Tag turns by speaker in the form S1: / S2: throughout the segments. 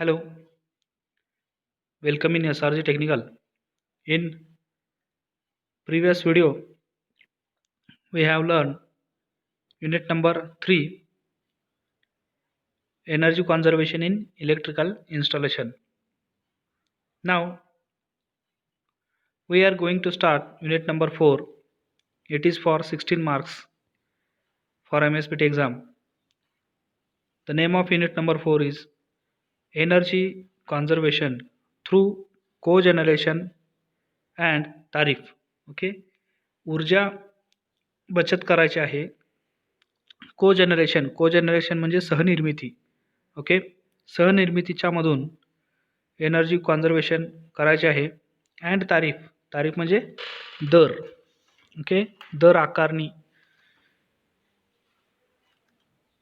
S1: Hello, welcome in SRG Technical. In previous video, we have learned unit number 3, energy conservation in electrical installation. Now, we are going to start unit number 4. It is for 16 marks for MSPT exam. The name of unit number 4 is energy conservation through cogeneration and tariff. Okay, ऊर्जा बचत करायची आहे. Cogeneration म्हणजे सहनिर्मिती. Okay, सहनिर्मितीच्या मधून energy conservation करायचे आहे. And तारीफ म्हणजे दर. ओके, दर आकारणी.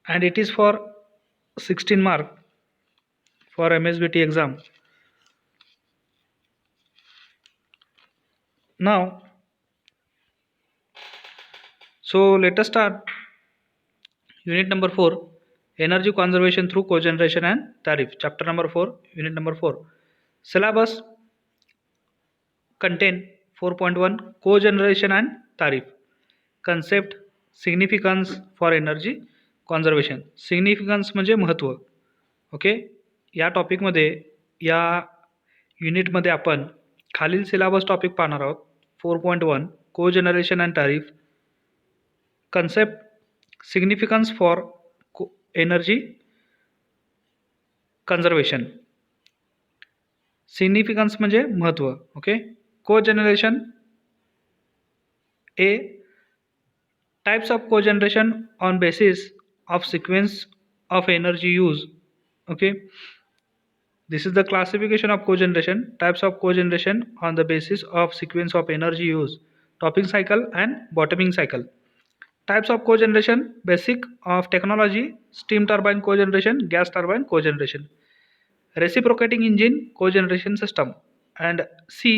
S1: And it is for 16 mark for MSBT exam. Now, so let us start unit number 4, energy conservation through cogeneration and tariff. Chapter number 4, unit number 4. Syllabus contain 4.1 cogeneration and tariff. Concept, significance for energy conservation. Significance म्हणजे महत्त्व. Okay, या टॉपिकमध्ये या युनिटमध्ये आपण खालील syllabus topic पाहणार आहोत. 4.1 cogeneration and tariff. Concept, significance for energy conservation. Significance म्हणजे महत्त्व. Okay, cogeneration. A, types of cogeneration on basis of sequence of energy use. Okay, this is the classification of cogeneration. Types of cogeneration on the basis of sequence of energy use: topping cycle and bottoming cycle. Types of cogeneration: basic of technology, steam turbine cogeneration, gas turbine cogeneration. Reciprocating engine cogeneration system. And C,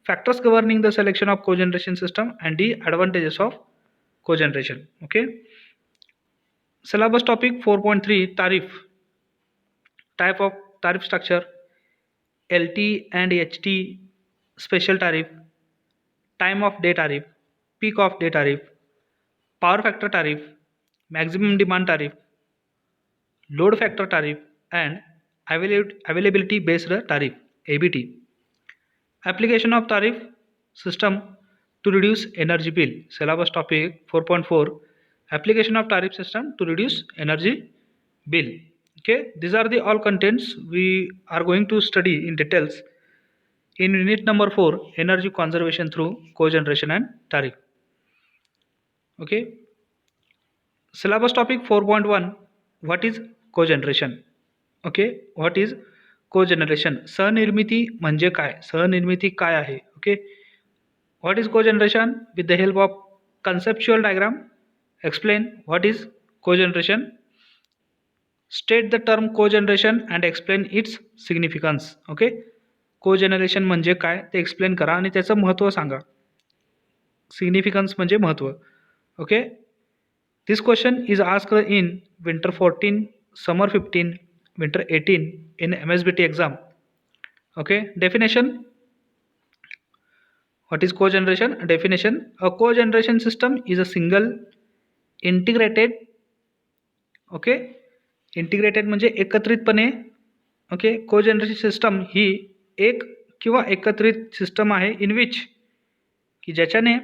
S1: factors governing the selection of cogeneration system. And D, advantages of cogeneration. Okay, syllabus topic 4.3 tariff. Type of tariff structure: LT and HT, special tariff, time of day tariff, peak of day tariff, power factor tariff, maximum demand tariff, load factor tariff, and availability based tariff, ABT. Application of tariff system to reduce energy bill. Syllabus topic 4.4, application of tariff system to reduce energy bill. Okay, these are the all contents we are going to study in details in unit number 4, energy conservation through cogeneration and tariff. Okay, syllabus topic 4.1, what is cogeneration. Okay, what is cogeneration. सहनिर्मिती म्हणजे काय, सहनिर्मिती काय आहे. Okay, what is cogeneration? With the help of conceptual diagram, explain what is cogeneration. State the term cogeneration and explain its significance. Okay, cogeneration म्हणजे काय ते explain करा आणि त्याचं महत्त्व सांगा. सिग्निफिकन्स म्हणजे महत्त्व. Okay, this question is asked in winter 14, summer 15, winter 18 in MSBT exam. Okay, definition. What is cogeneration? Definition: a cogeneration system is a single integrated. Okay, integrated म्हणजे एकत्रितपणे. ओके, कोजेनरेशन सिस्टम ही एक किंवा एकत्रित system आहे in which, की ज्याच्याने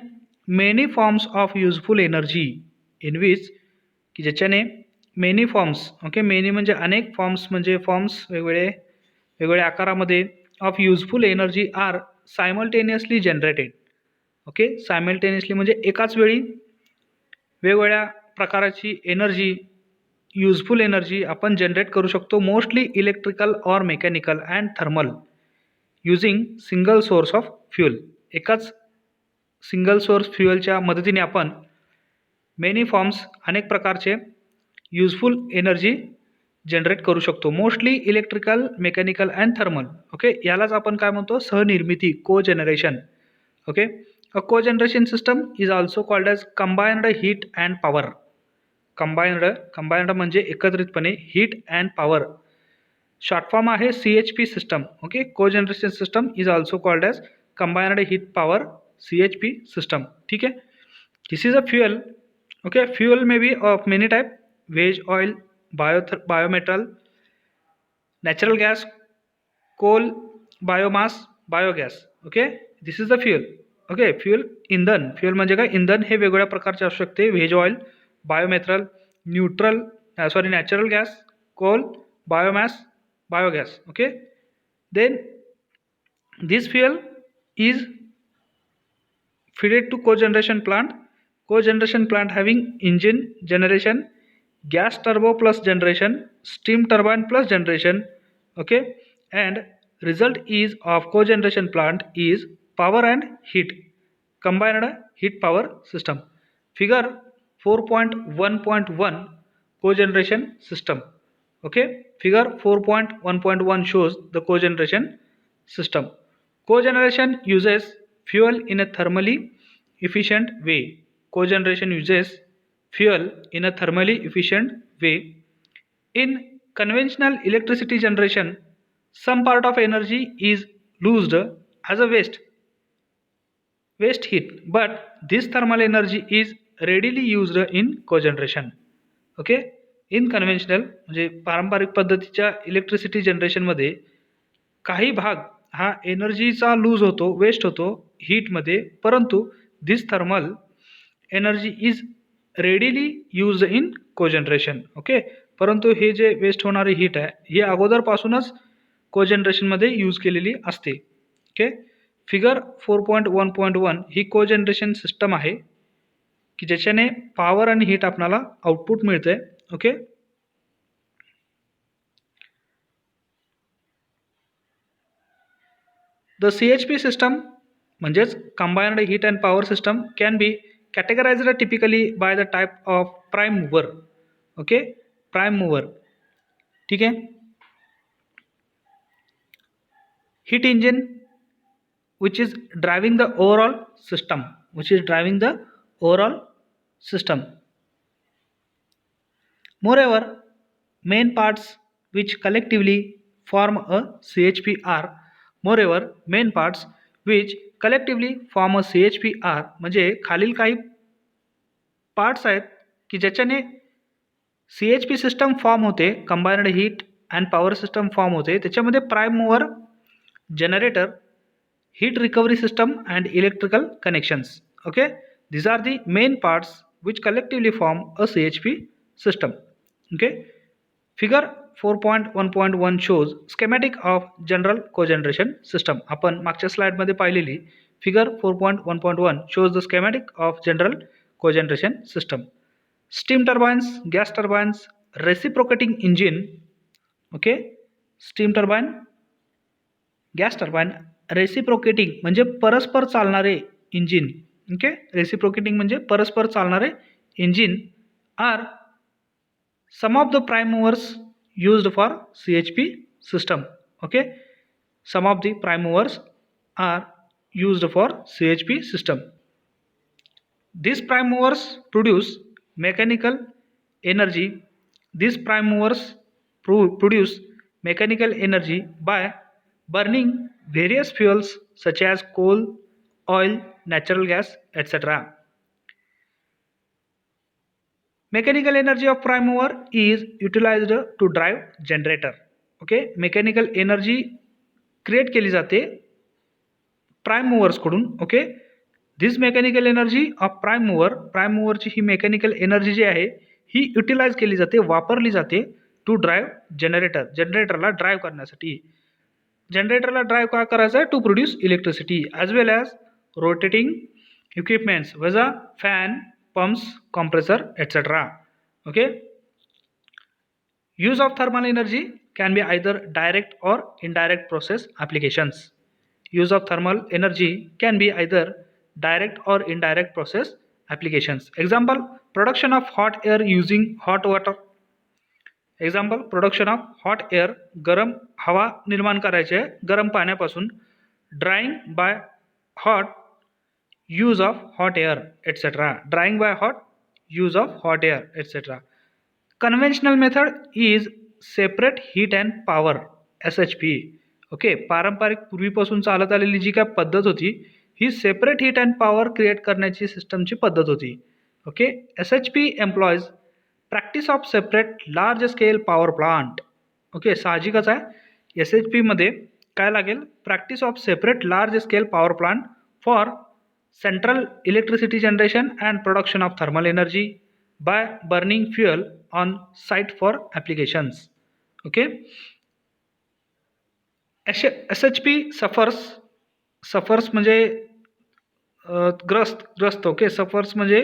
S1: many forms of useful energy. In which, की ज्याच्याने मेनी फॉर्म्स. ओके, मेनी म्हणजे अनेक, फॉर्म्स म्हणजे फॉर्म्स वेगवेगळ्या आकारामध्ये of useful energy are simultaneously generated. Okay, simultaneously म्हणजे एकाच वेळी वेगवेगळ्या प्रकाराची एनर्जी, युजफुल एनर्जी आपण जनरेट करू शकतो. Mostly electrical or mechanical and thermal using single source of fuel. एकाच सिंगल सोर्स फ्युएलच्या मदतीने आपण मेनी फॉर्म्स, अनेक प्रकारचे युजफुल एनर्जी जनरेट करू शकतो. Mostly electrical, mechanical and thermal. Okay, यालाच आपण काय म्हणतो, सहनिर्मिती, cogeneration. Okay, a cogeneration system is also called as combined heat and power. Combined म्हणजे एकत्रितपणे heat and power short form आहे CHP system. Okay, cogeneration system is also called as combined heat power CHP system. ठीक है, this is a fuel. Okay, fuel may be of many type, veg oil, biometal, natural gas, coal, biomass, biogas. Okay, this is the fuel. Okay, fuel इंधन. Fuel म्हणजे काय, इंधन हे वेगवेगळ्या प्रकारचे असू शकते. Veg oil, biomethyl, natural gas, coal, biomass, biogas. Okay, then this fuel is fed to cogeneration plant. Cogeneration plant having engine generation, gas turbo plus generation, steam turbine plus generation. Okay, and result is of cogeneration plant is power and heat, combined heat power system. Figure 4.1.1 cogeneration system. Okay, figure 4.1.1 shows the cogeneration system. Cogeneration uses fuel in a thermally efficient way. Cogeneration uses fuel in a thermally efficient way. In conventional electricity generation, some part of energy is loosed as a waste heat, but this thermal energy is readily used in cogeneration. Okay, in conventional म्हणजे पारंपरिक पद्धतीच्या electricity जनरेशनमध्ये काही भाग हा एनर्जीचा loose होतो, waste होतो हीटमध्ये, परंतु this thermal energy is readily use in cogeneration. Okay, परंतु हे जे वेस्ट होणारी हीट आहे ही अगोदरपासूनच कोजनरेशनमध्ये यूज केलेली असते. ओके, फिगर 4.1.1 ही कोजनरेशन सिस्टम आहे की ज्याच्याने पॉवर आणि हीट आपल्याला आउटपुट मिळते. ओके, द CHP सिस्टम म्हणजेच combined heat and power system can be categorized typically by the type of prime mover. Okay, prime mover. ठीक आहे, heat engine which is driving the overall system, Moreover, main parts which collectively form a CHP are म्हणजे खालील काही parts आहेत की ज्याच्याने CHP system form होते, combined heat and power system form होते. त्याच्यामध्ये prime mover, generator, heat recovery system and electrical connections. Okay, these are the main parts which collectively form a CHP system. Okay, figure 4.1.1 shows schematic of general cogeneration system. आपण मागच्या slide मध्ये पाहिलेली figure 4.1.1 shows the schematic of general cogeneration system. Steam turbines, gas turbines, reciprocating engine. Okay, steam turbine, gas turbine, reciprocating म्हणजे परस्पर चालणारे engine. Okay, reciprocating म्हणजे परस्पर चालणारे engine are some of the prime movers used for CHP system. Okay, some of the prime movers are used for CHP system. This prime movers produce mechanical energy. By burning various fuels such as coal, oil, natural gas, etc. Mechanical energy of prime mover is utilized to drive generator. Okay, mechanical energy create केली जाते prime movers कडून. Okay, this mechanical energy of prime मूवरची ही mechanical energy जी आहे ही utilise केली जाते, वापरली जाते टू ड्राईव्ह जनरेटरला ड्राईव्ह करण्यासाठी. जनरेटरला ड्राईव्ह का करायचं आहे, to produce electricity as well as rotating equipments वजा fan, pumps, compressor etcetera. Okay, use of thermal energy can be either direct or indirect process applications. use of thermal energy can be either direct or indirect process applications. Example, production of hot air using hot water. Example, production of hot air, गरम हवा निर्माण करायचे गरम पाण्यापासून. Drying by hot, use of hot air, etc. Drying by hot, use of hot air, etc. Conventional method is separate heat and power SHP. Okay, पारंपरिक पूर्वीपासून चालत आलेली जी काय पद्धत होती ही separate heat and power create करण्याची सिस्टमची पद्धत होती. Okay, SHP employs practice of separate large scale power plant. Okay, साहजिकच आहे SHP मध्ये काय लागेल, practice of separate large scale power plant for central electricity generation and production of thermal energy by burning fuel on site for applications. Okay, SHP suffers म्हणजे ग्रस्त. Okay, suffers म्हणजे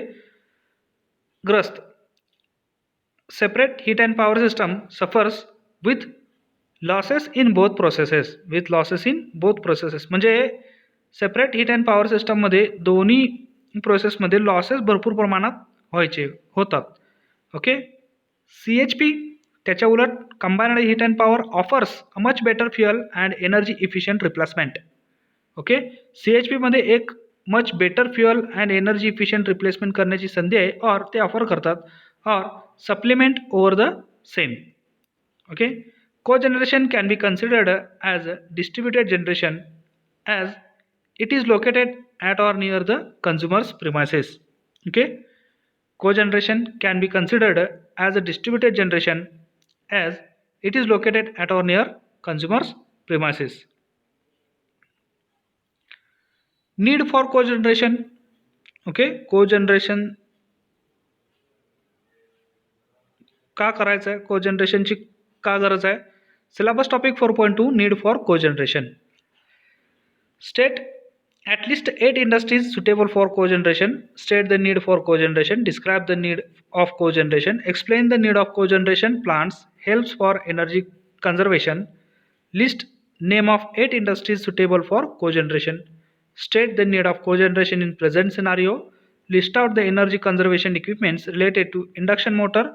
S1: ग्रस्त. Separate heat and power system suffers with losses in both processes. म्हणजे separate heat and power सिस्टममध्ये दोन्ही प्रोसेसमध्ये losses भरपूर प्रमाणात होतात. ओके, CHP त्याच्या उलट combined heat and power offers a much better fuel and energy efficient replacement. Okay, CHP मध्ये एक much better fuel and energy efficient replacement करण्याची संधी आहे और ते ऑफर करतात और supplement over the same. Okay, cogeneration can be considered as distributed generation as it is located at or near the consumer's premises. Okay, cogeneration can be considered as a distributed generation as it is located at or near consumer's premises. Need for cogeneration. Okay, cogeneration का करायचं आहे, कोजनरेशनची का गरज आहे. Syllabus topic 4.2 need for cogeneration. State at least 8 industries suitable for cogeneration. State the need for cogeneration. Describe the need of cogeneration. Explain the need of cogeneration plants. Helps for energy conservation. List name of 8 industries suitable for cogeneration. State the need of cogeneration in present scenario. List out the energy conservation equipments related to induction motor.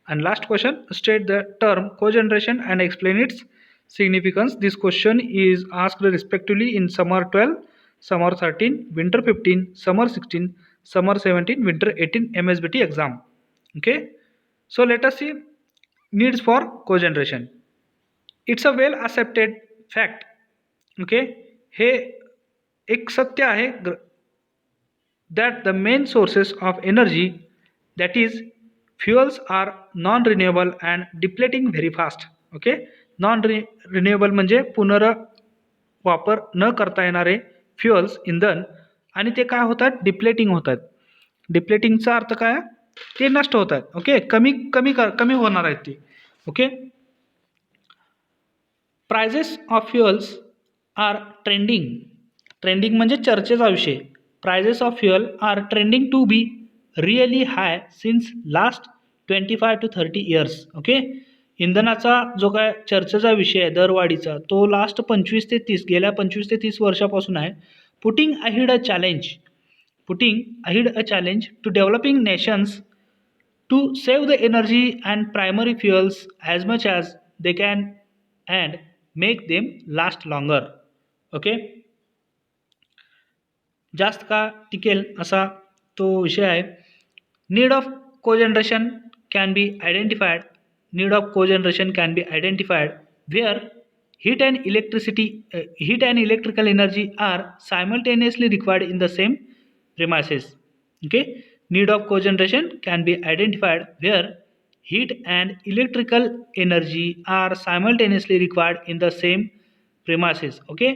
S1: And last question, state the term cogeneration and explain its significance. This question is asked respectively in summer 12, summer 13, winter 15, summer 16, summer 17, winter 18 MSBT exam. Okay, so let us see needs for cogeneration. It's a well accepted fact. Okay, हे एक सत्य आहे that the main sources of energy, that is fuels, are non-renewable and depleting very fast. Okay, non-renewable म्हणजे पुनर्वापर न करता येणारे fuels, इंधन, आणि ते काय होतात, डिप्लेटिंग होतात. डिप्लेटिंगचा अर्थ काय, ते नष्ट होतात. ओके, कमी होणार आहेत ते. Okay, prices of fuels are trending म्हणजे चर्चेचा विषय. Prices of fuel are trending to be really high since last 25 to 30 years. Okay, इंधनाचा जो काय चर्चेचा विषय आहे दरवाढीचा, तो लास्ट 25 ते 30 वर्षापासून आहे. Putting ahead a challenge to developing nations to save the energy and primary fuels as much as they can and make them last longer. Okay, जास्त का टिकेल असा तो विषय आहे. Need of cogeneration can be identified. Need of cogeneration can be identified where heat and electrical energy are simultaneously required in the same premises. Okay, need of cogeneration can be identified where heat and electrical energy are simultaneously required in the same premises. Okay,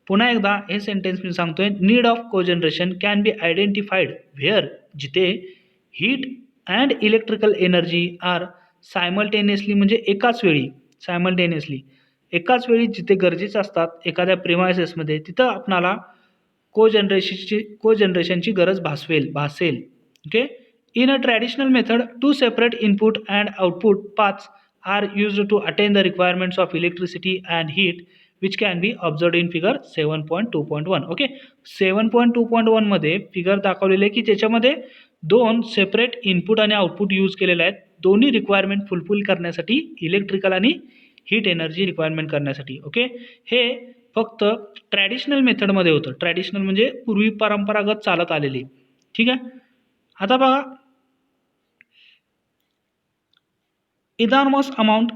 S1: पुन्हा एकदा हे sentence मी सांगतोय. Need of cogeneration can be identified where, जिथे heat and electrical energy are simultaneously म्हणजे एकाच वेळी जिथे गरजेचं असतात एखाद्या प्रिमायसेसमध्ये, तिथं आपणाला कोजनरेशनची गरज भासेल. Okay, in a traditional method 2 separate input and output paths are used to attain the requirements of electricity and heat which can be observed in figure 7.2.1. Okay, 7.2.1 मध्ये फिगर दाखवलेले आहे की ज्याच्यामध्ये 2 सेपरेट इनपुट आणि आउटपुट यूज केलेले आहेत, दोन्ही requirement fulfil करण्यासाठी, इलेक्ट्रिकल आणि हीट एनर्जी रिक्वायरमेंट करण्यासाठी. ओके, हे फक्त ट्रॅडिशनल मेथडमध्ये होतं. ट्रॅडिशनल म्हणजे पूर्वी परंपरागत चालत आलेली. ठीक आहे, आता बघा, इनॉर्मस अमाऊंट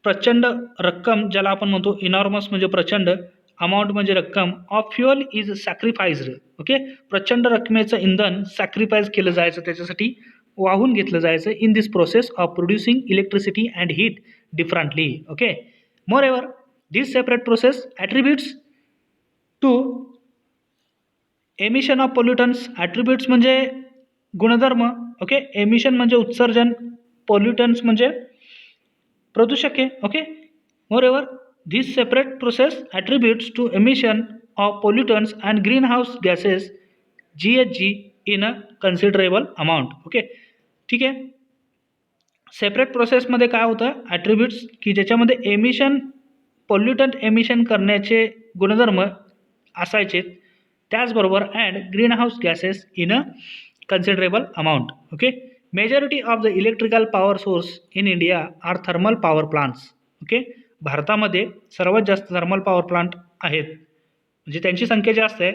S1: प्रचंड रक्कम, ज्याला आपण म्हणतो इनॉर्मस म्हणजे प्रचंड, अमाऊंट म्हणजे रक्कम, ऑफ फ्युअल इज सॅक्रिफाईस्ड. ओके, प्रचंड रकमेचं इंधन सॅक्रिफाईस केलं जायचं, त्याच्यासाठी वाहून घेतलं जायचं in this process of producing electricity and heat differently. Okay, moreover this separate process attributes to emission of pollutants. Attributes म्हणजे गुणधर्म. ओके, एमिशन म्हणजे उत्सर्जन, पोल्युटन्स म्हणजे प्रदूषके. Okay, moreover this separate process attributes to emission of pollutants and greenhouse gases GHG in a considerable amount. Okay, ठीक आहे. Separate प्रोसेसमध्ये काय होतं, ॲट्रिब्यूट्स की ज्याच्यामध्ये एमिशन, पोल्युटंट एमिशन करण्याचे गुणधर्म असायचे, त्याचबरोबर and greenhouse gases in a considerable amount. Okay, majority of the electrical power source in India are thermal power plants. Okay, भारतामध्ये सर्वात जास्त थर्मल पॉवर प्लांट आहेत, म्हणजे त्यांची संख्या जास्त आहे.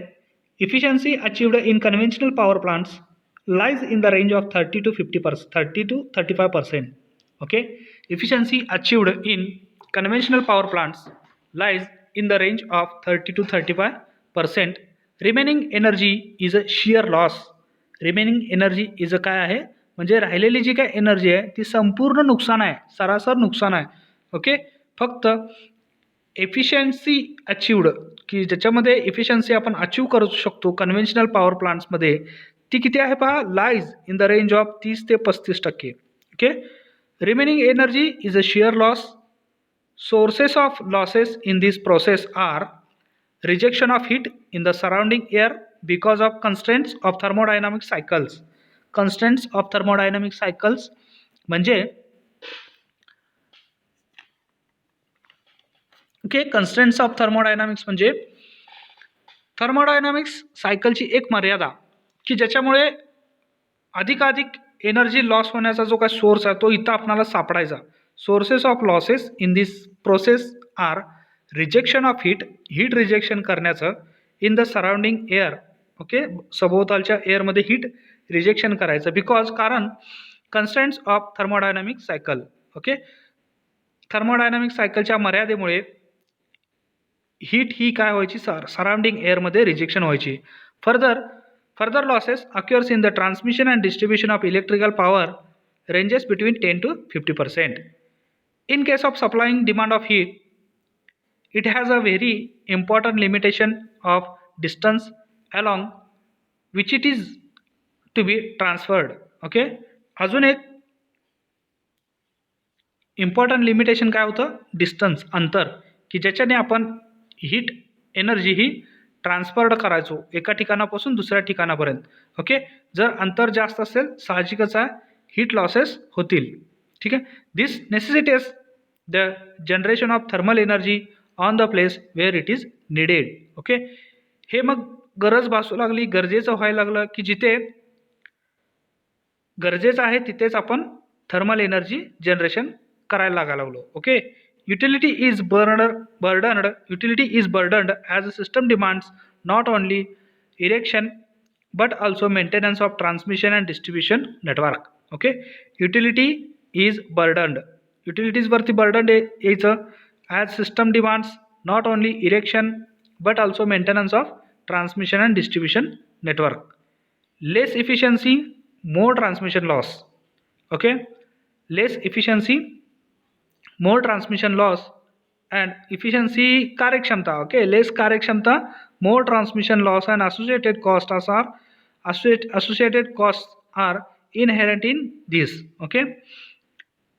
S1: Efficiency achieved in conventional power plants lies in the range of 30 to 50%, 30 to 35%. Okay, efficiency achieved in conventional power plants lies in the range of 30 to 35%. Remaining energy is a shear loss. Remaining energy is a काय आहे, म्हणजे राहिलेली जी काय energy आहे ती संपूर्ण नुकसान आहे, सरासर नुकसान आहे. ओके, फक्त एफिशियन्सी अचीव्ड की ज्याच्यामध्ये एफिशियन्सी आपण अचीव करू शकतो कन्व्हेन्शनल पॉवर प्लांट्समध्ये, ती किती आहे पहा, lies in the range of 30 ते 35%. Okay, remaining energy is a sheer loss. Sources of losses in this process are rejection of heat in the surrounding air because of constraints of thermodynamic cycles. Constraints of thermodynamic cycles म्हणजे okay, constraints of thermodynamics म्हणजे thermodynamics सायकलची एक मर्यादा की ज्याच्यामुळे अधिकाधिक energy loss होण्याचा जो काय सोर्स आहे तो इथं आपल्याला सापडायचा. Sources of losses in this process are rejection of heat, heat rejection करण्याचं in the surrounding air. Okay, सभोवतालच्या एअरमध्ये हीट रिजेक्शन करायचं, बिकॉज कारण constraints of thermodynamic cycle. Okay, thermodynamic सायकलच्या मर्यादेमुळे हीट ही काय व्हायची, सराउंडिंग एअरमध्ये रिजेक्शन व्हायची. Further losses occurs in the transmission and distribution of electrical power ranges between 10 to 50%. In case of supplying demand of heat, it has a very important limitation of distance along which it is to be transferred. Okay, अजून एक important limitation काय होतं, distance, अंतर, की ज्याच्याने आपण heat energy ही transferred करायचो एका ठिकाणापासून दुसऱ्या ठिकाणापर्यंत. ओके, जर अंतर जास्त असेल साहजिकच आहे हीट लॉसेस होतील. ठीक आहे, this necessitates the generation of thermal energy on the place where it is needed. Okay, हे मग गरज भासू लागली, गरजेचं व्हायला लागलं की जिथे गरजेचं आहे तिथेच आपण थर्मल एनर्जी जनरेशन करायला लागायला लागलो. Okay, utility is burdened as the system demands not only erection but also maintenance of transmission and distribution network. Okay, utility is burdened, utilities वरती burdened यायचं, as system demands not only erection but also maintenance of transmission and distribution network. Less efficiency, more transmission loss. Okay, less efficiency, more transmission loss and efficiency कार्यक्षमता. Okay, लेस कार्यक्षमता, more transmission loss and associated costs are inherent in this. Okay,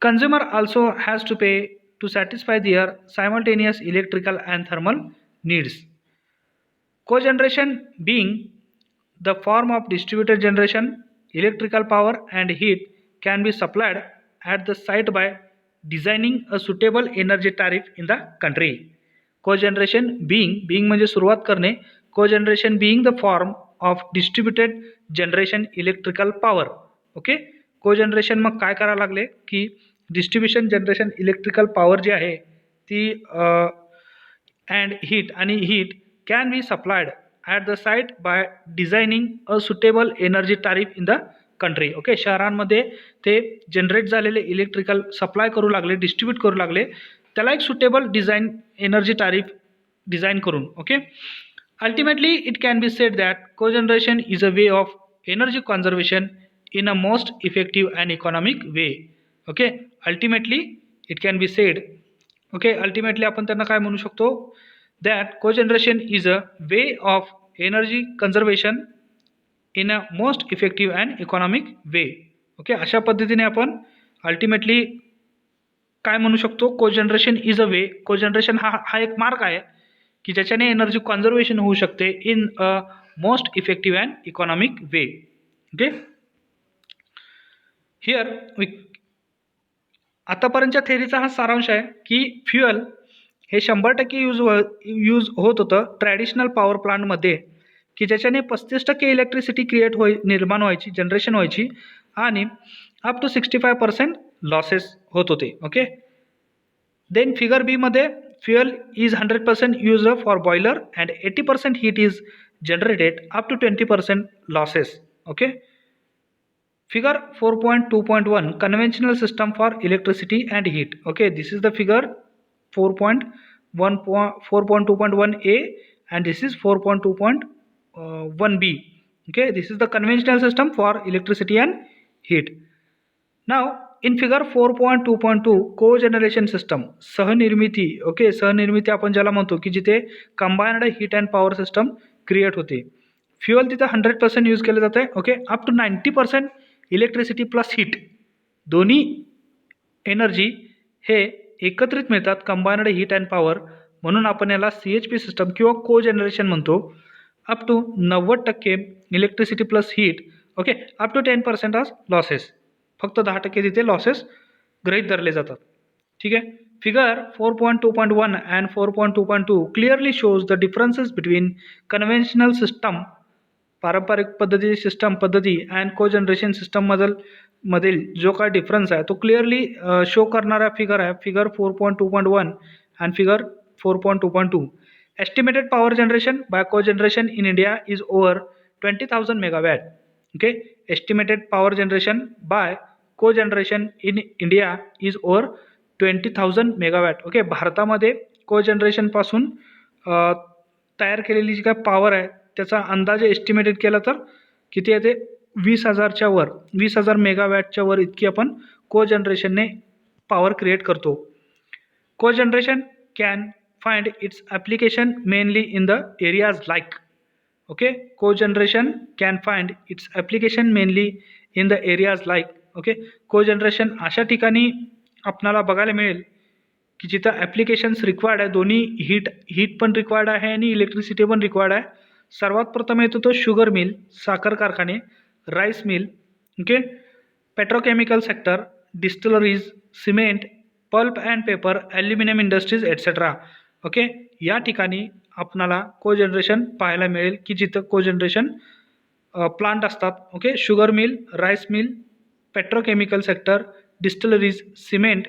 S1: consumer also has to pay to satisfy their simultaneous electrical and thermal needs. Cogeneration being the form of distributed generation, electrical power and heat can be supplied at the site by designing a suitable energy tariff in the country. Cogeneration being म्हणजे सुरुवात करणे, cogeneration being the form of distributed generation electrical power. Okay, cogeneration मग काय करायला लागले की distribution generation electrical power जी आहे ती अँड हीट आणि heat can be supplied at the site by designing a suitable energy tariff in the country. Okay, शहरांमध्ये ते जनरेट झालेले इलेक्ट्रिकल सप्लाय करू लागले, डिस्ट्रीब्यूट करू लागले त्याला एक suitable design energy tariff design करून. Okay, ultimately it can be said that cogeneration is a way of energy conservation in a most effective and economic way. Okay, ultimately it can be said. Okay, ultimately आपण त्यांना काय म्हणू शकतो, that cogeneration is a way of energy conservation in a most effective and economic way. Okay, अशा पद्धतीने आपण ultimately काय म्हणू शकतो, cogeneration is a way. Cogeneration हा एक मार्ग आहे की ज्याच्याने एनर्जी कन्झर्वेशन होऊ शकते in a most effective and economic way. Okay, here आतापर्यंतच्या थेरीचा हा सारांश आहे की फ्युअल हे 100% यूज होत होतं ट्रॅडिशनल पॉवर प्लांटमध्ये, की ज्याच्याने 35% इलेक्ट्रिसिटी निर्माण व्हायची, जनरेशन व्हायची, आणि अप टू 65% लॉसेस होत होते. ओके, देन फिगर बी मध्ये fuel is 100% use for boiler and 80% heat is generated up to 20% losses. Okay, figure 4.2.1 conventional system for electricity and heat. Okay, this is the figure 4.2.1a and this is 4.2.1b. Okay, this is the conventional system for electricity and heat. Now in figure 4.2.2 cogeneration system, सहनिर्मिती. Okay, सहनिर्मिती आपण ज्याला म्हणतो की जिथे combined heat and power system create होते. Fuel तिथं 100% use केलं जातं आहे. Okay, up to 90% electricity plus heat, दोन्ही एनर्जी हे एकत्रित मिळतात, कंबाइंड हीट अँड पॉवर, म्हणून आपण याला CHP सिस्टम किंवा कोजनरेशन म्हणतो. Up to 90% electricity plus heat. Okay, up to 10% आज लॉसेस, फक्त 10% तिथे लॉसेस गृहीत धरले जातात. ठीक आहे, figure 4.2.1 and 4.2.2 clearly shows the differences between conventional system, पारंपरिक पद्धती सिस्टम पद्धती, अँड कोजनरेशन सिस्टम मधील जो काय डिफरन्स आहे तो क्लिअरली शो करणारा फिगर आहे, figure 4.2.1 and figure 4.2.2. Estimated power generation by cogeneration in India is over 20,000 megawatt. Okay, estimated power generation by cogeneration in India is over 20,000 megawatt. Okay, भारतामध्ये कोजनरेशनपासून तयार केलेली जी काय पॉवर आहे त्याचा अंदाजे एस्टिमेटेड केला तर किती येते, 20,000च्या वर, 20,000 मेगावॅटच्या वर इतकी आपण कोजनरेशनने पॉवर क्रिएट करतो. Cogeneration can find its application mainly in the areas like. Okay, cogeneration can find its application mainly in the areas like. Okay, cogeneration अशा ठिकाणी आपल्याला बघायला मिळेल की जिथं ॲप्लिकेशन्स रिक्वायर्ड आहे, दोन्ही हीट पण रिक्वायर्ड आहे आणि इलेक्ट्रिसिटी पण रिक्वायर्ड आहे. सर्वात प्रथम येतो तो शुगर मिल, साखर कारखाने, rice mill. Okay, petrochemical sector, distilleries, cement, pulp and paper, aluminium industries etcetera. Okay, या ठिकाणी आपणाला कोजनरेशन पाहायला मिळेल की जिथं कोजनरेशन प्लांट असतात. Okay, sugar mill, rice mill, petrochemical sector, distilleries, cement,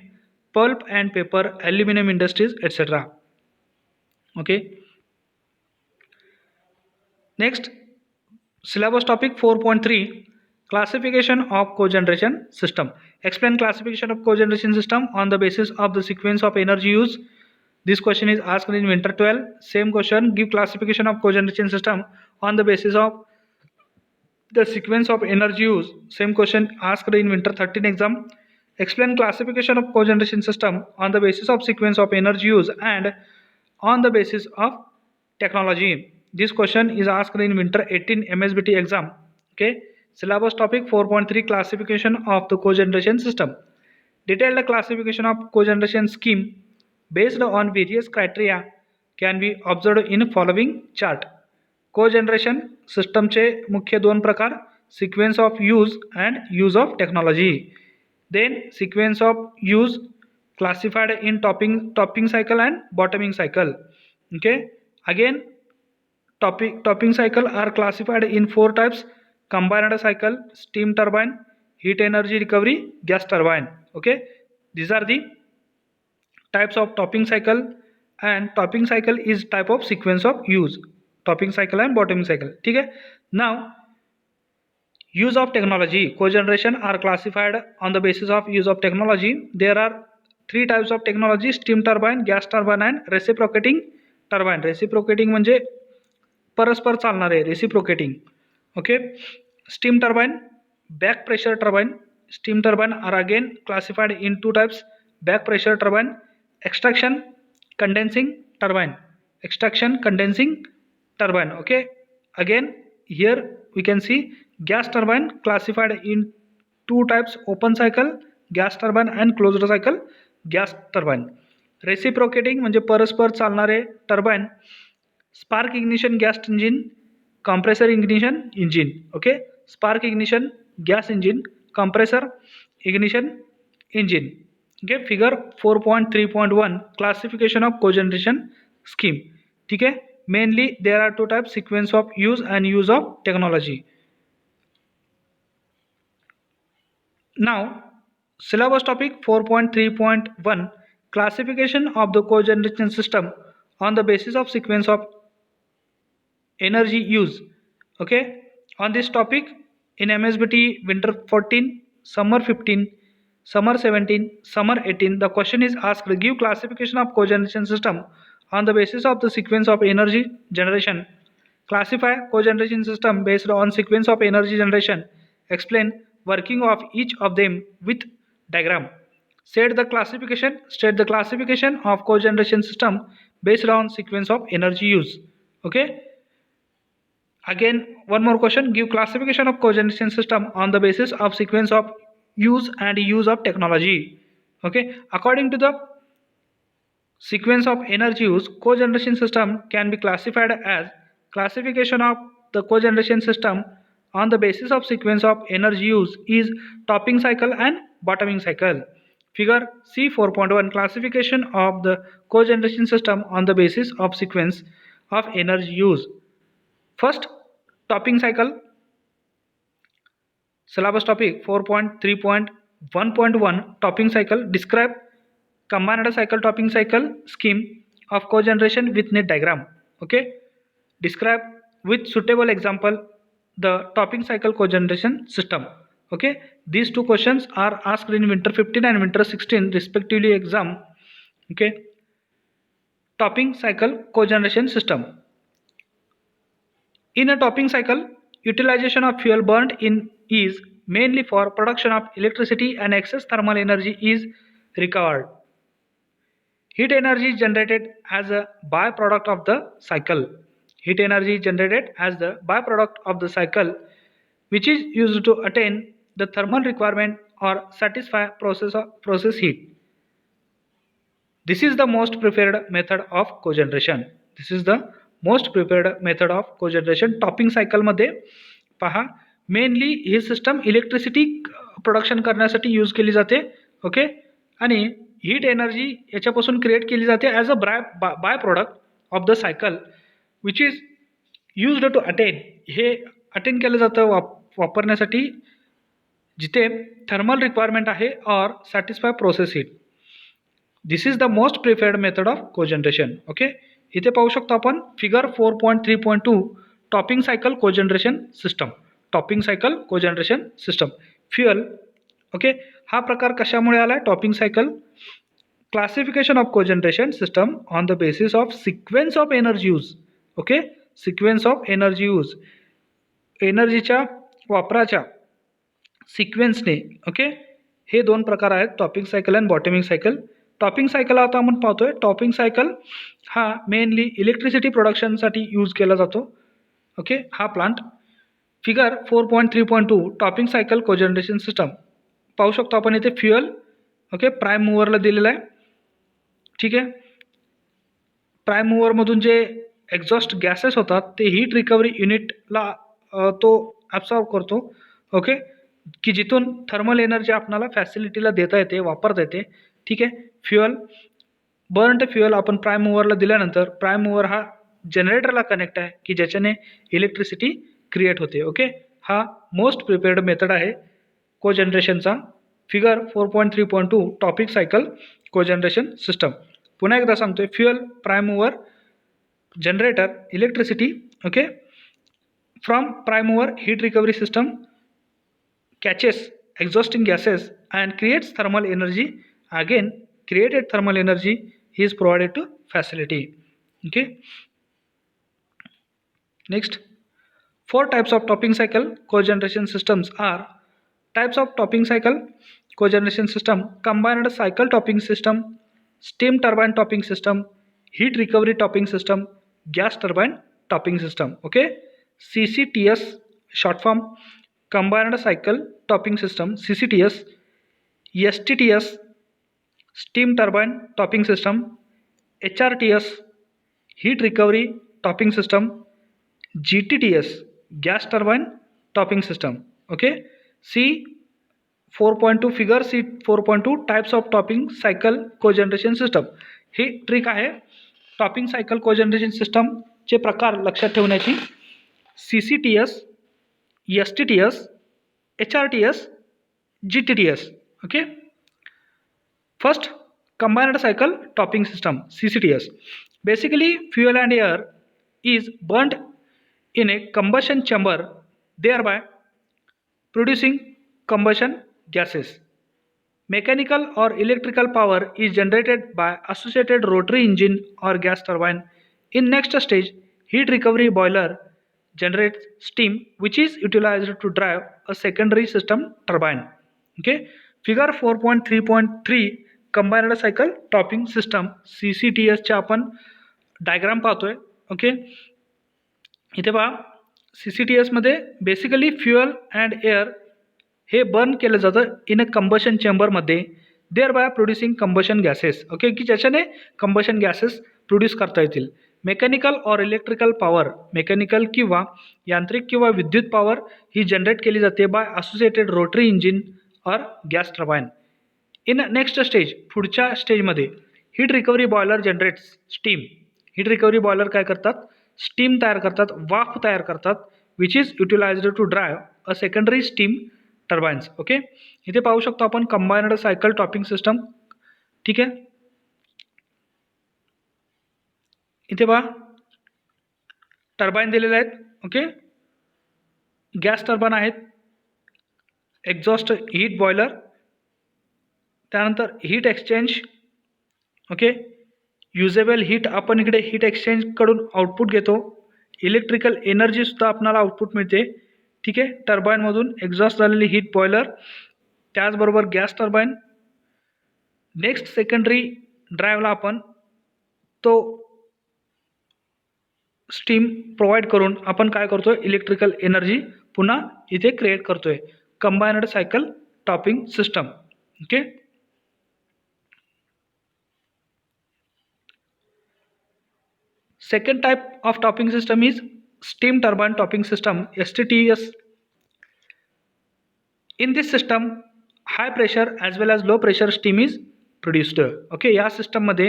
S1: pulp and paper, aluminium industries etcetera. Okay, next syllabus topic 4.3 classification of cogeneration system. Explain classification of cogeneration system on the basis of the sequence of energy use. This question is asked in winter 12. Same question, give classification of cogeneration system on the basis of the sequence of energy use. Same question asked in winter 13 exam. Explain classification of cogeneration system on the basis of sequence of energy use and on the basis of technology. This question is asked in winter 18 MSBT exam. Okay, syllabus topic 4.3 classification of the cogeneration system. Detailed classification of cogeneration scheme based on various criteria can be observed in following chart. Cogeneration सिस्टमचे मुख्य दोन प्रकार, sequence of use and use of technology. Then sequence of use classified in topping cycle and bottoming cycle. Okay, again topping cycle are classified in 4 types: combined cycle, steam turbine, heat energy recovery, gas turbine. Okay, these are the types of topping cycle, and topping cycle is type of sequence of use, topping cycle and bottoming cycle. ठीक है. Now use of technology, cogeneration are classified on the basis of use of technology. There are 3 types of technology, steam turbine, gas turbine and reciprocating turbine. Reciprocating म्हणजे परस्पर चालणारे, reciprocating. Okay. Steam turbine, back pressure turbine. Steam turbine are again classified in 2 types: back pressure turbine, extraction condensing turbine. Extraction condensing turbine. Okay. Again here we can see gas turbine classified in 2 types: open cycle gas turbine and closed cycle gas turbine. Reciprocating म्हणजे परस्पर चालणारे turbine, spark ignition gas engine, compressor ignition engine. Okay. Spark ignition gas engine, compressor ignition engine. Okay. Figure 4.3.1 classification of cogeneration scheme. ठीक है. Mainly there are 2 types: sequence of use and use of technology. Now syllabus topic 4.3.1 classification of the cogeneration system on the basis of sequence of energy use. Okay. On this topic in MSBT winter 14, summer 15, summer 17, summer 18, the question is asked: give classification of cogeneration system on the basis of the sequence of energy generation. Classify cogeneration system based on sequence of energy generation. Explain working of each of them with diagram. State the classification of cogeneration system based on sequence of energy use. Okay. Again one more question: give classification of cogeneration system on the basis of sequence of use and use of technology. Okay. According to the sequence of energy use, cogeneration system can be classified as: classification of the cogeneration system on the basis of sequence of energy use is topping cycle and bottoming cycle. Figure C4.1 classification of the cogeneration system on the basis of sequence of energy use. First, topping cycle. Syllabus topic 4.3.1.1 topping cycle. Describe combined cycle topping cycle scheme of cogeneration with net diagram. Okay. Describe with suitable example the topping cycle cogeneration system. Okay. These 2 questions are asked in winter 15 and winter 16 respectively exam. Okay. Topping cycle cogeneration system. In a topping cycle, utilization of fuel burnt in is mainly for production of electricity and excess thermal energy is recovered. Heat energy is generated as a byproduct of the cycle. Heat energy is generated as the byproduct of the cycle, which is used to attain the thermal requirement or satisfy process heat. This is the most preferred method of cogeneration. This is the most preferred method of cogeneration. Topping सायकलमध्ये पहा mainly ही system electricity production करण्यासाठी use केली जाते. Okay. आणि heat energy याच्यापासून create केली जाते as a byproduct of the cycle which is used to attain. हे अटेन केलं जातं वापरण्यासाठी जिथे थर्मल रिक्वायरमेंट आहे और satisfy process heat. This is the most preferred method of cogeneration. Okay. इथे पाहू शकतो आपण figure 4.3.2 topping cycle cogeneration system. Topping cycle cogeneration system. Fuel. Okay. हा प्रकार कशामुळे आला? Topping cycle. Classification of cogeneration system on the basis of sequence of energy use. Okay. Sequence of energy use. एनर्जीच्या वापराच्या सिक्वेन्सने. ओके. हे 2 प्रकार आहेत, टॉपिंग सायकल आणि बॉटमिंग सायकल. टॉपिंग सायकल आता आपण पाहतोय. टॉपिंग सायकल हा मेनली इलेक्ट्रिसिटी प्रोडक्शनसाठी यूज केला जातो. ओके. हा plant. Figure 4.3.2 topping cycle cogeneration system पाहू शकतो आपण इथे. फ्युअल. ओके. प्राईम मूवरला दिलेला आहे. ठीक आहे. प्राईम मूवरमधून जे एक्झॉस्ट गॅसेस होतात ते हीट रिकव्हरी युनिटला तो ॲब्सॉर्ब करतो. ओके. की जिथून थर्मल एनर्जी आपल्याला फॅसिलिटीला देता येते, वापरता येते. ठीक आहे. फ्युअल. बर्न्ड फ्युअल आपण प्राईम मूवरला दिल्यानंतर प्राईम मूवर हा जनरेटरला कनेक्ट आहे की ज्याच्याने इलेक्ट्रिसिटी क्रिएट होते. ओके. हा मोस्ट प्रिपेअर्ड मेथड आहे कोजनरेशनचा. Figure 4.3.2 topic cycle cogeneration system. पुन्हा एकदा सांगतोय. Fuel, prime mover, generator, electricity. Okay. From prime mover heat recovery system catches exhausting gases and creates thermal energy, again created thermal energy is provided to facility. Okay. Next, four types of topping cycle cogeneration systems are types of topping cycle cogeneration system: combined cycle topping system, steam turbine topping system, heat recovery topping system, gas turbine topping system. Okay, CCTS short form, combined cycle topping system, CCTS, STTS steam turbine topping system, HRTS heat recovery topping system, GTTS gas turbine topping system. Okay, see 4.2 figure, see 4.2 types of topping cycle cogeneration system. ही trick आहे topping cycle cogeneration सिस्टमचे प्रकार लक्षात ठेवण्याची. CCTS, STTS, HRTS, GTTS. Okay, first combined cycle topping system, CCTS. Basically fuel and air is burnt in a combustion chamber, thereby producing combustion gases. Mechanical or electrical power is generated by associated rotary engine or gas turbine. In next stage, heat recovery boiler generates steam which is utilized to drive a secondary system turbine. Okay, figure 4.3.3 combined cycle topping system CCTS चा आपण diagram पाहतोय. Okay, इथे पहा CCTS मध्ये basically fuel and air हे burn केलं जातं in a combustion चेंबरमध्ये, thereby producing combustion gases. Okay, की ज्याच्याने कंबशन गॅसेस प्रोड्यूस करता येतील. मेकॅनिकल और इलेक्ट्रिकल पॉवर, मेकॅनिकल किंवा यांत्रिक किंवा विद्युत पॉवर ही जनरेट केली जाते बाय असोसिएटेड रोटरी इंजिन और gas turbine. In next stage, पुढच्या स्टेजमध्ये heat recovery boiler generates steam. Heat recovery boiler काय करतात, स्टीम तयार करतात, वाफ तयार करतात, which is utilized to drive a secondary steam turbines. Okay, इथे पाहू शकतो आपण कंबाइंड सायकल टॉपिंग सिस्टम. ठीक आहे, इथे पहा टर्बाइन दिलेले आहेत. ओके, गॅस टर्बाइन आहेत, एक्झॉस्ट हीट बॉयलर, त्यानंतर heat exchange. Okay, usable heat आपण इकडे हीट एक्सचेंजकडून आउटपुट घेतो. इलेक्ट्रिकल एनर्जीसुद्धा आपल्याला आउटपुट मिळते. ठीक आहे, टर्बाईनमधून एक्झॉस्ट झालेली हीट बॉयलर, त्याचबरोबर गॅस टर्बाईन. नेक्स्ट सेकंडरी ड्राईव्हला आपण तो स्टीम प्रोव्हाइड करून आपण काय करतोय, इलेक्ट्रिकल एनर्जी पुन्हा इथे क्रिएट करतोय. Combined cycle topping system. Okay, second type of topping system is steam turbine topping system, STTS. In this system high pressure as well as low pressure steam is produced. Okay, या system मध्ये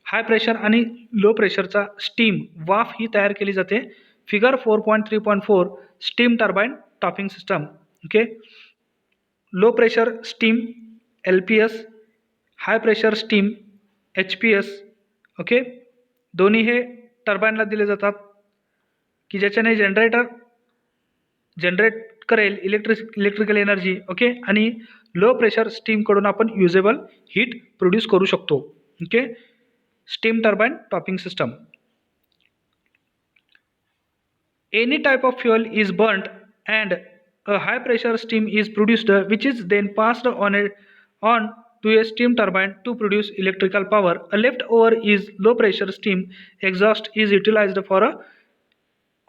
S1: high pressure आणि low प्रेशरचा steam वाफ ही तयार केली जाते. Figure 4.3.4 steam turbine topping system. Okay, low pressure steam LPS, हाय pressure steam HPS. Okay, दोन्ही हे टर्बाईनला दिले जातात की ज्याच्याने जनरेट करेल इलेक्ट्रिकल एनर्जी. ओके, आणि लो प्रेशर स्टीमकडून आपण युजेबल हीट प्रोड्यूस करू शकतो. Okay, steam turbine topping system. Any type of fuel is burned and a high pressure steam is produced which is then passed on to a steam turbine to produce electrical power. A leftover is low pressure steam exhaust is utilized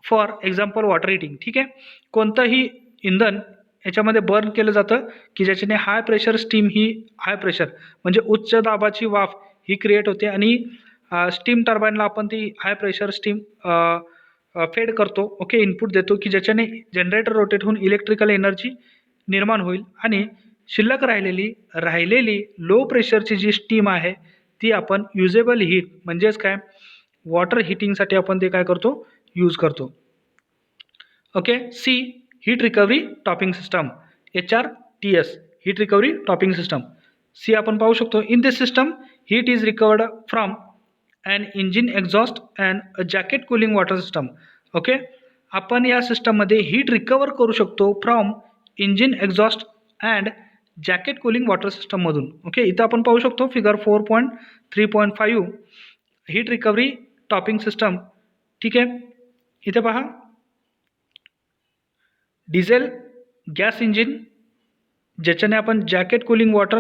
S1: for example water heating. ठीक आहे, कोणतंही इंधन याच्यामध्ये burn केलं जातं की ज्याच्याने हाय pressure steam ही high pressure म्हणजे उच्च दाबाची वाफ ही क्रिएट होते आणि स्टीम टर्बाईनला आपण ती हाय प्रेशर स्टीम फेड करतो. ओके, इनपुट देतो की ज्याच्याने जनरेटर रोटेट होऊन इलेक्ट्रिकल एनर्जी निर्माण होईल आणि शिल्लक राहिलेली लो प्रेशरची जी स्टीम आहे ती आपण युजेबल हीट म्हणजेच काय वॉटर हीटिंगसाठी आपण ते काय करतो, यूज करतो. Okay, see heat recovery topping system, HRTS heat recovery topping system. See आपण पाहू शकतो, in this system heat is recovered from and engine exhaust and a jacket cooling water system. Okay, आपण या सिस्टममध्ये हीट रिकवर करू शकतो from engine exhaust and jacket cooling water सिस्टममधून. Okay, इथं आपण पाहू शकतो figure 4.3.5 heat recovery topping system. ठीक आहे, इथे पहा डिझेल गॅस इंजिन ज्याच्याने आपण jacket cooling water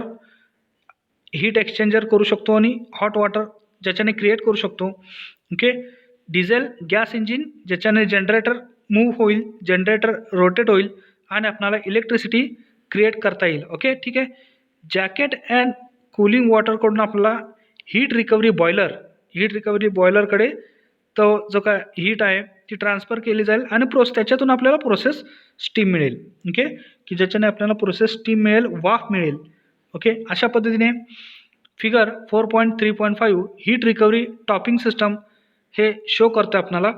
S1: heat exchanger करू शकतो आणि हॉट वॉटर ज्याच्याने क्रिएट करू शकतो. ओके, डिझेल गॅस इंजिन ज्याच्याने जनरेटर मूव्ह होईल, जनरेटर रोटेट होईल आणि आपल्याला इलेक्ट्रिसिटी क्रिएट करता येईल. ओके, ठीक आहे. जॅकेट अँड कूलिंग वॉटरकडून आपल्याला हीट रिकव्हरी बॉयलरकडे तो जो काय हीट आहे ती ट्रान्सफर केली जाईल आणि त्याच्यातून आपल्याला प्रोसेस स्टीम मिळेल. ओके, की ज्याच्याने आपल्याला प्रोसेस स्टीम मिळेल, वाफ मिळेल. ओके, अशा पद्धतीने figure 4.3.5 heat recovery topping system हे शो करते आपल्याला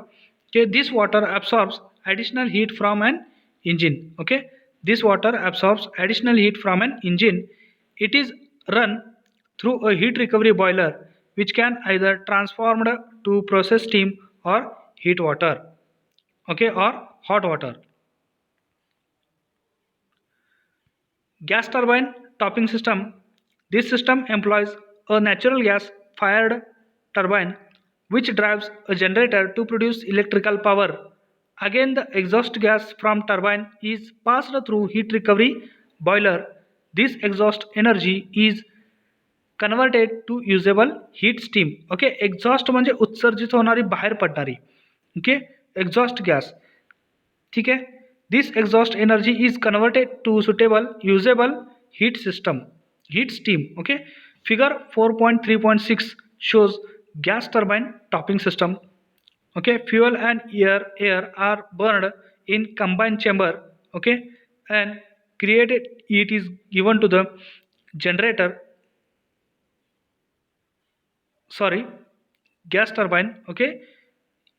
S1: की this water absorbs additional heat from an engine. Okay, this water absorbs additional heat from an engine. It is run through a heat recovery boiler which can either transformed to process steam or heat water. Okay, or hot water. Gas turbine topping system. This system employs a natural gas fired turbine which drives a generator to produce electrical power. Again, the exhaust gas from turbine is passed through heat recovery boiler. This exhaust energy is converted to usable heat steam. Okay, exhaust म्हणजे उत्सर्जित होणारी, बाहेर पडणारी. Okay, exhaust gas. ठीक आहे, this exhaust energy is converted to suitable usable heat steam. Okay, figure 4.3.6 shows gas turbine topping system. Okay, fuel and air are burned in combined chamber. Okay, and created heat is given to the generator, gas turbine. Okay,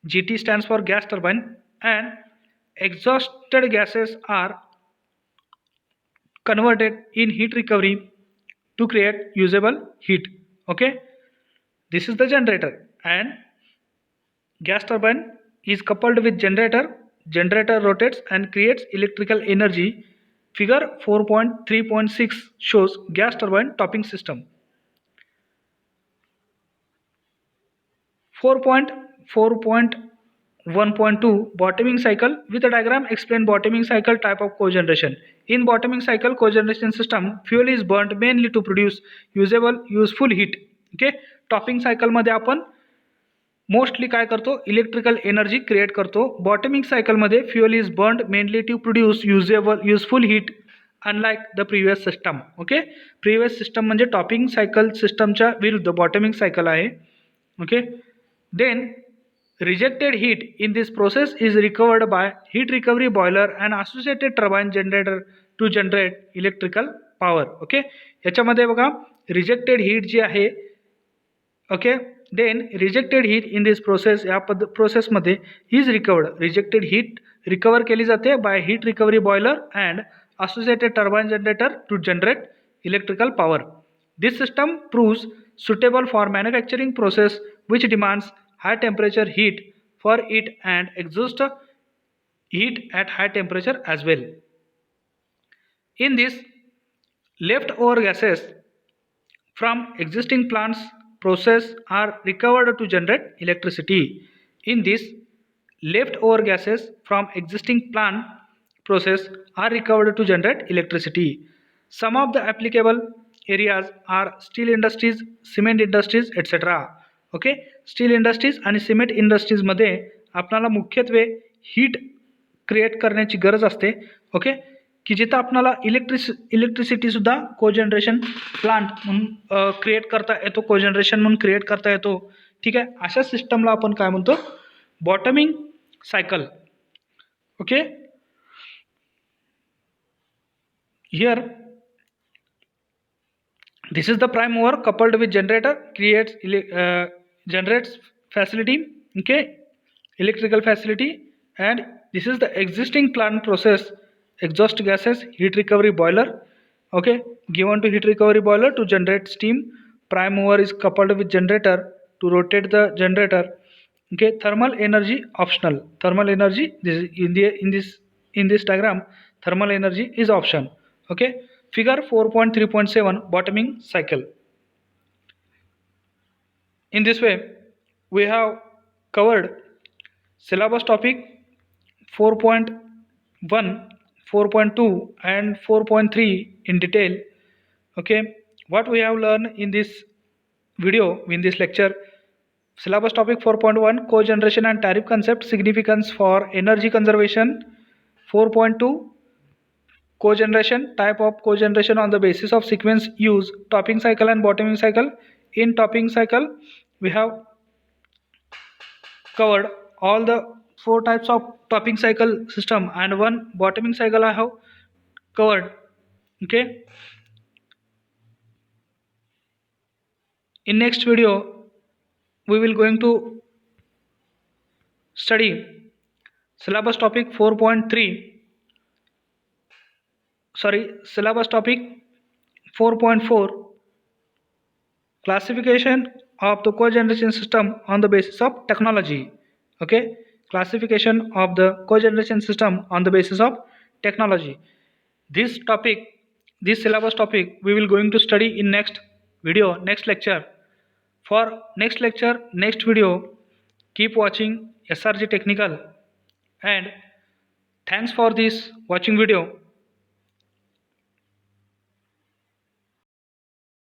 S1: GT stands for gas turbine, and exhausted gases are converted in heat recovery to create usable heat. Okay, this is the generator, and gas turbine is coupled with generator rotates and creates electrical energy. Figure 4.3.6 shows gas turbine topping system. 4.4.1.2 bottoming cycle. With a diagram explain bottoming cycle type of cogeneration. In bottoming cycle cogeneration system, fuel is burnt mainly to produce useful heat. Okay, topping सायकलमध्ये आपण mostly काय करतो, electrical energy create करतो. Bottoming सायकलमध्ये fuel is burned mainly to produce useful heat, unlike the previous system. Okay, previous system म्हणजे topping cycle सिस्टमच्या विरुद्ध bottoming cycle आहे. Okay, then rejected heat in this process is recovered by heat recovery boiler and associated turbine generator to generate electrical power. Okay, याच्यामध्ये बघा rejected heat जी आहे. Okay, then rejected heat in this process, या प्रोसेसमध्ये is recovered, rejected heat recover केली जाते by heat recovery boiler and associated turbine generator to generate electrical power. This system proves suitable for manufacturing process which demands high temperature heat for it and exhaust heat at high temperature as well. In this, leftover gases from existing plants process are recovered to generate electricity. In this, leftover gases from existing plant process are recovered to generate electricity. Some of the applicable areas are steel industries, cement industries, etc. Okay, steel industries आणि cement इंडस्ट्रीजमध्ये आपल्याला मुख्यत्वे heat create करण्याची गरज असते. Okay, की जिथं आपल्याला इलेक्ट्रिसिटीसुद्धा cogeneration plant म्हणून क्रिएट करता येतो, कोजनरेशन म्हणून क्रिएट करता येतो. ठीक आहे, अशा सिस्टमला आपण काय म्हणतो, bottoming cycle. Okay, here this is the prime mover coupled with generator generates facility. Okay, electrical facility, and this is the existing plant process, exhaust gases, heat recovery boiler. Okay, given to heat recovery boiler to generate steam. Prime mover is coupled with generator to rotate the generator. Okay, thermal energy optional. Thermal energy, this is in this diagram, thermal energy is option. Okay, Figure 4.3.7 bottoming cycle. In this way, we have covered syllabus topic 4.1, 4.2 and 4.3 in detail. Okay, what we have learned in this video, in this lecture: syllabus topic 4.1, cogeneration and tariff concept, significance for energy conservation. 4.2, cogeneration, type of cogeneration on the basis of sequence use, topping cycle and bottoming cycle. In topping cycle, we have covered all the four types of topping cycle system, and one bottoming cycle I have covered. Okay, in next video we will going to study syllabus topic 4.3, sorry, syllabus topic 4.4, classification of the cogeneration system on the basis of technology. Okay, classification of the cogeneration system on the basis of technology. This topic, this syllabus topic, we will going to study in next video, next lecture. For next lecture, next video, keep watching SRG Technical, and thanks for this watching video.